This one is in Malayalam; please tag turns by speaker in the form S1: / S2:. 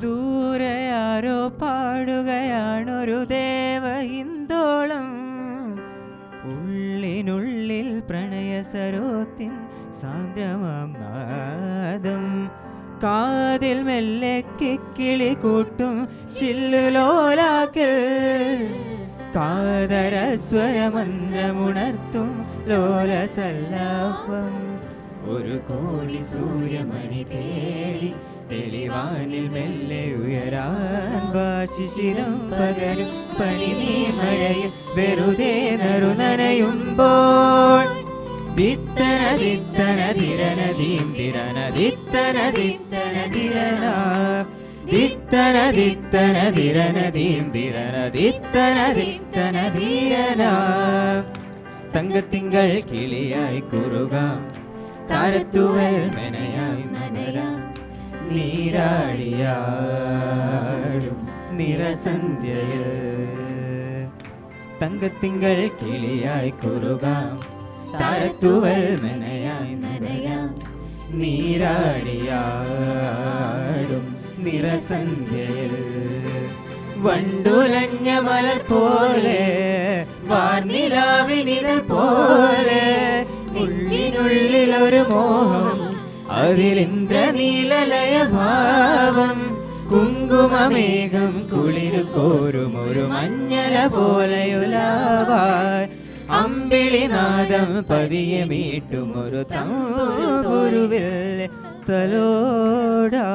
S1: ദൂരെ ആരോ പാടുകയാണൊരു ദേവഹിന്ദോളം. ഉള്ളിനുള്ളിൽ പ്രണയ സരോത്തിൻ സാന്ദ്രമാം നാദം. കാതിൽ മെല്ലെ കിക്കിളി കൂട്ടും ചില്ലുലോലാക്കൽ. കാതരസ്വരമന്ത്രമുണർത്തും ലോലസല്ലാപം. ഒരു കോടി സൂര്യമണി തേടി തെളിവാനിൽ മെല്ലെ ഉയരാൻ വാശിശിരം പകരും പനി നീ മഴയിൽ വെറുതെ നറുനനയുമ്പോൾ. ദിത്തന ദിത്തന ദിരനദീം ദിരന ദിത്തന ദിത്തന ദിരന ദിത്തന ദിത്തന ദിരനദീം ദിരന ദിത്തന ദിത്തന ദിരന. തങ്കത്തിങ്കൾ കിളിയായി കുറുകാം, താരത്തുവൽ മെനയായി നനരാം. നീരാടിയാടും നിറസന്ധ്യയിൽ തങ്കത്തിങ്കൾ കിളിയായി കുറുകാം, താരത്തുവൽ മെനയായി നനരാം. നീരാടിയാടും നിറസന്ധ്യയിൽ വണ്ടുലഞ്ഞ മലർ പോലെ വാർനിലാവിനിതൾ പോലെ ഉള്ളിനുള്ളിൽ ഒരു മോഹം, അതിലിന്ദ്രനീലലയ ഭാവം. കുങ്കുമമേഘം കുളിരു കോരും ഒരു മഞ്ഞല പോലെയുലാവാൻ. അമ്പിളിനാദം പതിയെ മീട്ടും ഒരു തമ്പുരുവിൽ തലോടാ.